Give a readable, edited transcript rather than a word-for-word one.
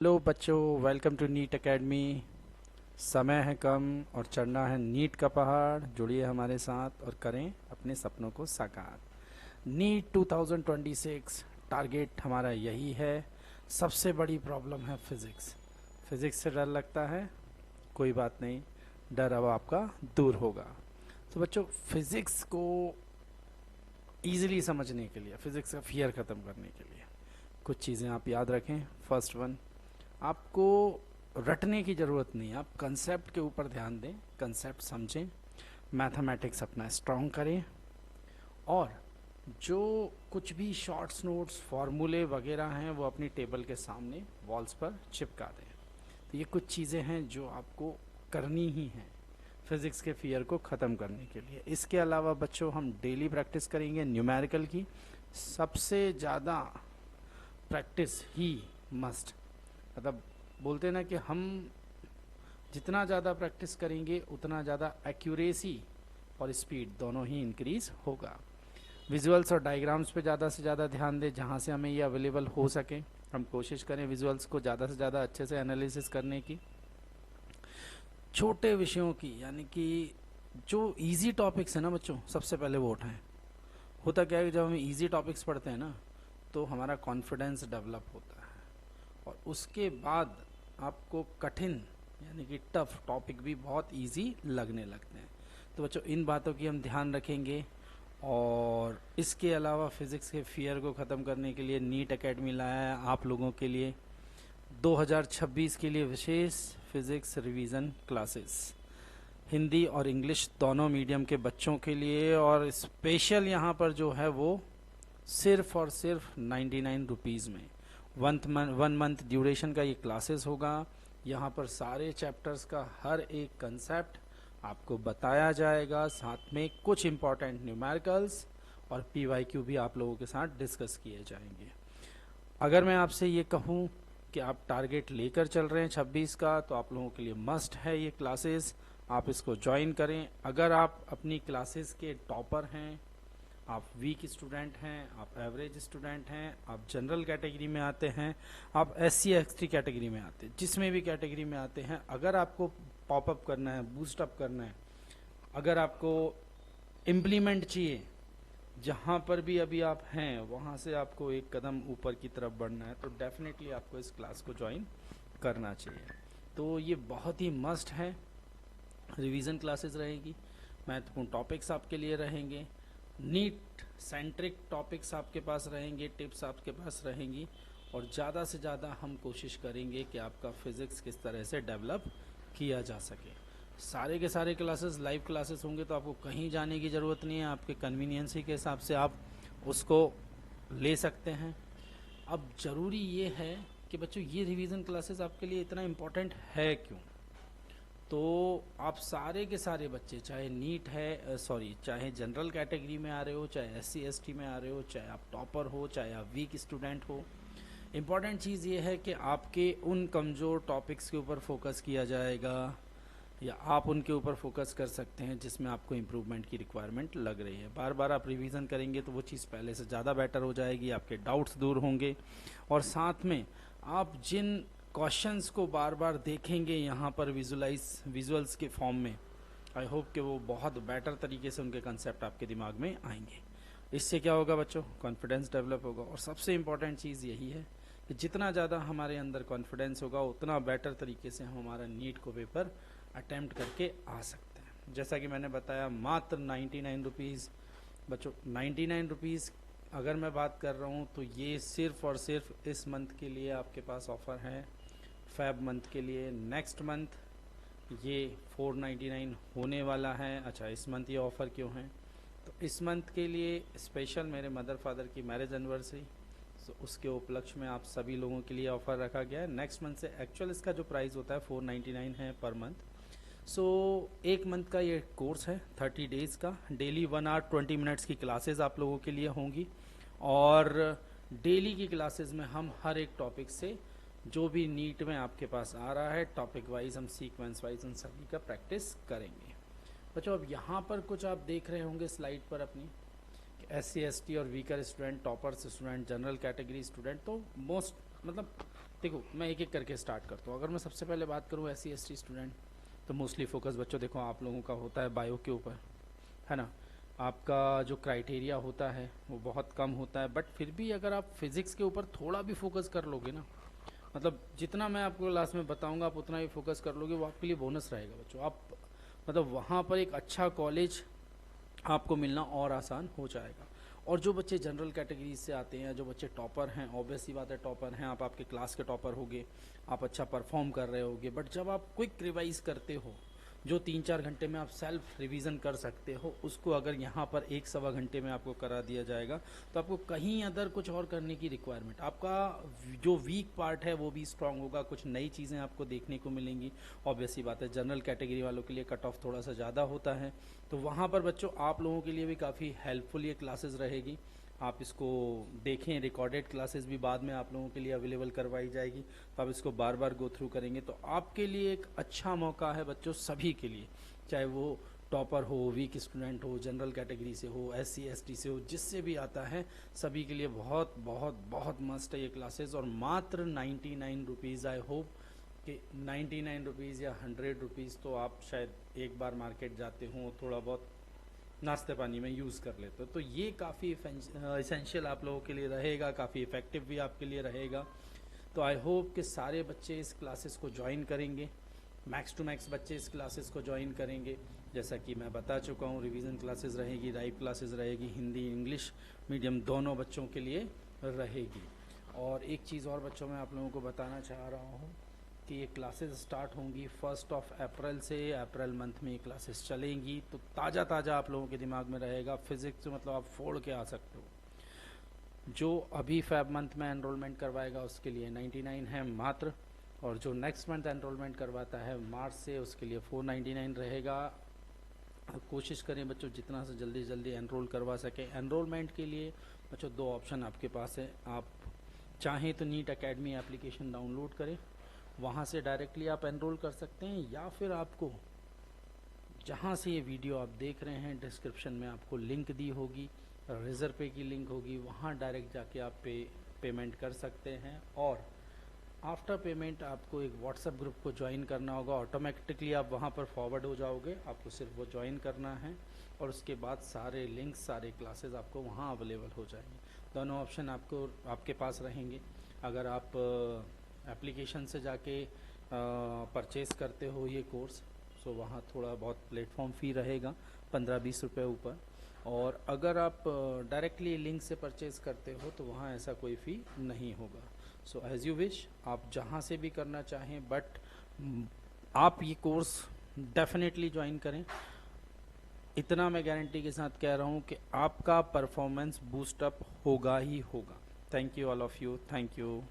Hello बच्चों, welcome to NEET academy. समय है कम और चढ़ना है नीट का पहाड़। जुड़िए हमारे साथ और करें अपने सपनों को साकार। नीट 2026 टारगेट हमारा यही है। सबसे बड़ी प्रॉब्लम है फिज़िक्स। फिज़िक्स से डर लगता है? कोई बात नहीं, डर अब आपका दूर होगा। तो बच्चों, फिज़िक्स को ईजिली समझने के लिए, फिज़िक्स का फियर ख़त्म करने के लिए कुछ चीज़ें आप याद रखें। फर्स्ट वन, आपको रटने की ज़रूरत नहीं है, आप कंसेप्ट के ऊपर ध्यान दें, कंसेप्ट समझें, मैथमेटिक्स अपना स्ट्रॉन्ग करें और जो कुछ भी शॉर्ट्स नोट्स फार्मूले वगैरह हैं वो अपनी टेबल के सामने वॉल्स पर चिपका दें। तो ये कुछ चीज़ें हैं जो आपको करनी ही हैं फिज़िक्स के फियर को ख़त्म करने के लिए। इसके अलावा बच्चों, हम डेली प्रैक्टिस करेंगे न्यूमेरिकल की। सबसे ज़्यादा प्रैक्टिस ही मस्ट, मतलब बोलते हैं ना कि हम जितना ज़्यादा प्रैक्टिस करेंगे उतना ज़्यादा एक्यूरेसी और स्पीड दोनों ही इंक्रीज होगा। विजुअल्स और डायग्राम्स पे ज़्यादा से ज़्यादा ध्यान दें, जहाँ से हमें ये अवेलेबल हो सके हम कोशिश करें विजुअल्स को ज़्यादा से ज़्यादा अच्छे से एनालिसिस करने की। छोटे विषयों की, यानी कि जो इजी टॉपिक्स है ना बच्चों, सबसे पहले वो उठाएं। होता क्या है कि जब हम इजी टॉपिक्स पढ़ते हैं ना तो हमारा कॉन्फिडेंस डेवलप होता है और उसके बाद आपको कठिन यानी कि टफ टॉपिक भी बहुत इजी लगने लगते हैं। तो बच्चों, इन बातों की हम ध्यान रखेंगे। और इसके अलावा फिज़िक्स के फियर को ख़त्म करने के लिए नीट एकेडमी लाया है आप लोगों के लिए 2026 के लिए विशेष फिज़िक्स रिवीजन क्लासेस, हिंदी और इंग्लिश दोनों मीडियम के बच्चों के लिए। और स्पेशल यहाँ पर जो है वो सिर्फ और सिर्फ 99 रुपीज़ में 1 मंथ ड्यूरेशन का ये क्लासेस होगा। यहाँ पर सारे चैप्टर्स का हर एक कंसेप्ट आपको बताया जाएगा, साथ में कुछ इम्पॉर्टेंट न्यूमेरिकल्स और पीवाईक्यू भी आप लोगों के साथ डिस्कस किए जाएंगे। अगर मैं आपसे ये कहूँ कि आप टारगेट लेकर चल रहे हैं 26 का, तो आप लोगों के लिए मस्ट है ये क्लासेस, आप इसको ज्वाइन करें। अगर आप अपनी क्लासेस के टॉपर हैं, आप वीक स्टूडेंट हैं, आप एवरेज स्टूडेंट हैं, आप जनरल कैटेगरी में आते हैं, आप SC ST कैटेगरी में आते हैं, जिसमें भी कैटेगरी में आते हैं, अगर आपको पॉपअप करना है, बूस्टअप करना है, अगर आपको इम्प्लीमेंट चाहिए, जहाँ पर भी अभी आप हैं वहाँ से आपको एक कदम ऊपर की तरफ बढ़ना है, तो डेफिनेटली आपको इस क्लास को ज्वाइन करना चाहिए। तो ये बहुत ही मस्ट है। रिवीजन क्लासेस रहेगी, महत्वपूर्ण टॉपिक्स आपके लिए रहेंगे, नीट सेंट्रिक टॉपिक्स आपके पास रहेंगे, टिप्स आपके पास रहेंगी और ज़्यादा से ज़्यादा हम कोशिश करेंगे कि आपका फिज़िक्स किस तरह से डेवलप किया जा सके। सारे के सारे क्लासेस लाइव क्लासेस होंगे, तो आपको कहीं जाने की ज़रूरत नहीं है, आपके कन्वीनियंसी के हिसाब से आप उसको ले सकते हैं। अब ज़रूरी ये है कि बच्चों, ये रिवीजन क्लासेस आपके लिए इतना इम्पोर्टेंट है क्यों? तो आप सारे के सारे बच्चे, चाहे नीट है चाहे जनरल कैटेगरी में आ रहे हो, चाहे SC ST में आ रहे हो, चाहे आप टॉपर हो, चाहे आप वीक स्टूडेंट हो, इम्पॉर्टेंट चीज़ ये है कि आपके उन कमज़ोर टॉपिक्स के ऊपर फोकस किया जाएगा या आप उनके ऊपर फोकस कर सकते हैं जिसमें आपको इम्प्रूवमेंट की रिक्वायरमेंट लग रही है। बार बार आप रिवीजन करेंगे तो वो चीज़ पहले से ज़्यादा बेटर हो जाएगी, आपके डाउट्स दूर होंगे और साथ में आप जिन क्वेश्चंस को बार बार देखेंगे यहाँ पर विजुअल्स के फॉर्म में, आई होप कि वो बहुत बेटर तरीके से उनके कंसेप्ट आपके दिमाग में आएंगे। इससे क्या होगा बच्चों? कॉन्फिडेंस डेवलप होगा और सबसे इम्पॉर्टेंट चीज़ यही है कि जितना ज़्यादा हमारे अंदर कॉन्फिडेंस होगा उतना बेटर तरीके से हम हमारा नीट को पेपर अटैम्प्ट करके आ सकते हैं। जैसा कि मैंने बताया, मात्र 99 रुपीज़ बच्चों, 99 रुपीज़ अगर मैं बात कर रहा हूँ तो ये सिर्फ और सिर्फ इस मंथ के लिए आपके पास ऑफ़र है, फैब मंथ के लिए। नेक्स्ट मंथ ये 499 होने वाला है। अच्छा, इस मंथ ये ऑफ़र क्यों है? तो इस मंथ के लिए स्पेशल मेरे मदर फादर की मैरिज एनिवर्सरी, तो उसके उपलक्ष्य में आप सभी लोगों के लिए ऑफ़र रखा गया है। नेक्स्ट मंथ से एक्चुअल इसका जो प्राइस होता है 499 है पर मंथ। सो एक मंथ का ये कोर्स है, 30 डेज़ का। डेली 1 आवर 20 मिनट्स की क्लासेस आप लोगों के लिए होंगी और डेली की क्लासेस में हम हर एक टॉपिक से जो भी नीट में आपके पास आ रहा है टॉपिक वाइज, हम सीक्वेंस वाइज उन सभी का प्रैक्टिस करेंगे। बच्चों, अब यहाँ पर कुछ आप देख रहे होंगे स्लाइड पर अपनी, SC ST और weaker student, toppers student, general category student, तो मोस्ट मतलब देखो मैं एक एक करके स्टार्ट करता हूँ। अगर मैं सबसे पहले बात करूँ SC ST स्टूडेंट, तो मोस्टली फोकस बच्चों देखो आप लोगों का होता है बायो के ऊपर, है ना। आपका जो क्राइटेरिया होता है वो बहुत कम होता है, बट फिर भी अगर आप फिजिक्स के ऊपर थोड़ा भी फोकस कर लोगे ना, मतलब जितना मैं आपको क्लास में बताऊंगा आप उतना ही फोकस कर लोगे, वो आपके लिए बोनस रहेगा बच्चों। आप मतलब वहाँ पर एक अच्छा कॉलेज आपको मिलना और आसान हो जाएगा। और जो बच्चे जनरल कैटेगरी से आते हैं, जो बच्चे टॉपर हैं, ऑब्वियस सी बात है टॉपर हैं, आप आपके क्लास के टॉपर होगे, आप अच्छा परफॉर्म कर रहे होगे, बट जब आप क्विक रिवाइज करते हो, जो 3-4 घंटे में आप सेल्फ रिवीजन कर सकते हो, उसको अगर यहाँ पर 1-1.25 घंटे में आपको करा दिया जाएगा, तो आपको कहीं अदर कुछ और करने की रिक्वायरमेंट, आपका जो वीक पार्ट है वो भी स्ट्रांग होगा, कुछ नई चीज़ें आपको देखने को मिलेंगी। ऑब्वियस सी बात है जनरल कैटेगरी वालों के लिए कट ऑफ थोड़ा सा ज़्यादा होता है, तो वहाँ पर बच्चों आप लोगों के लिए भी काफ़ी हेल्पफुल ये क्लासेस रहेगी। आप इसको देखें, रिकॉर्डेड क्लासेस भी बाद में आप लोगों के लिए अवेलेबल करवाई जाएगी, तो आप इसको बार बार गो थ्रू करेंगे, तो आपके लिए एक अच्छा मौका है बच्चों, सभी के लिए, चाहे वो टॉपर हो, वीक स्टूडेंट हो, जनरल कैटेगरी से हो, SC ST से हो, जिससे भी आता है, सभी के लिए बहुत बहुत बहुत मस्त है ये क्लासेस। और मात्र 99 रुपीज़, आई होप कि 99 रुपीज़ या 100 रुपीज़ तो आप शायद एक बार मार्केट जाते हो थोड़ा बहुत नाश्ते पानी में यूज़ कर लेते हो, तो ये काफ़ी इसेंशियल आप लोगों के लिए रहेगा, काफ़ी इफ़ेक्टिव भी आपके लिए रहेगा। तो आई होप कि सारे बच्चे इस क्लासेस को ज्वाइन करेंगे, मैक्स टू मैक्स बच्चे इस क्लासेस को ज्वाइन करेंगे। जैसा कि मैं बता चुका हूँ, रिवीजन क्लासेस रहेगी, राइप क्लासेस रहेगी, हिंदी इंग्लिश मीडियम दोनों बच्चों के लिए रहेगी। और एक चीज़ और बच्चों मैं आप लोगों को बताना चाह रहा हूँ कि ये क्लासेस स्टार्ट होंगी 1 अप्रैल से। अप्रैल मंथ में ये क्लासेस चलेंगी, तो ताज़ा ताज़ा आप लोगों के दिमाग में रहेगा। फिजिक्स मतलब आप फोड़ के आ सकते हो। जो अभी फैब मंथ में एनरोलमेंट करवाएगा उसके लिए 99 है मात्र, और जो नेक्स्ट मंथ एनरोलमेंट करवाता है मार्च से, उसके लिए 499 रहेगा। कोशिश करें बच्चों जितना से जल्दी जल्दी एनरोल करवा सकें। एनरोलमेंट के लिए बच्चों 2 ऑप्शन आपके पास है, आप चाहें तो नीट एकेडमी एप्लीकेशन डाउनलोड करें, वहाँ से डायरेक्टली आप एनरोल कर सकते हैं, या फिर आपको जहाँ से ये वीडियो आप देख रहे हैं डिस्क्रिप्शन में आपको लिंक दी होगी, रेजर पे की लिंक होगी, वहाँ डायरेक्ट जाके आप पेमेंट कर सकते हैं। और आफ्टर पेमेंट आपको एक व्हाट्सएप ग्रुप को ज्वाइन करना होगा, ऑटोमेटिकली आप वहाँ पर फॉरवर्ड हो जाओगे, आपको सिर्फ वो ज्वाइन करना है, और उसके बाद सारे लिंक्स सारे क्लासेस आपको वहाँ अवेलेबल हो जाएंगे। दोनों ऑप्शन आपको आपके पास रहेंगे। अगर आप एप्लीकेशन से जाके परचेज़ करते हो ये कोर्स, सो वहाँ थोड़ा बहुत प्लेटफॉर्म फ़ी रहेगा 15-20 रुपये ऊपर, और अगर आप डायरेक्टली लिंक से परचेज़ करते हो तो वहाँ ऐसा कोई फ़ी नहीं होगा। सो एज़ यू विश, आप जहाँ से भी करना चाहें, बट आप ये कोर्स डेफिनेटली ज्वाइन करें। इतना मैं गारंटी के साथ कह रहा हूँ कि आपका परफॉर्मेंस बूस्ट अप होगा ही होगा। Thank you all of you, thank you.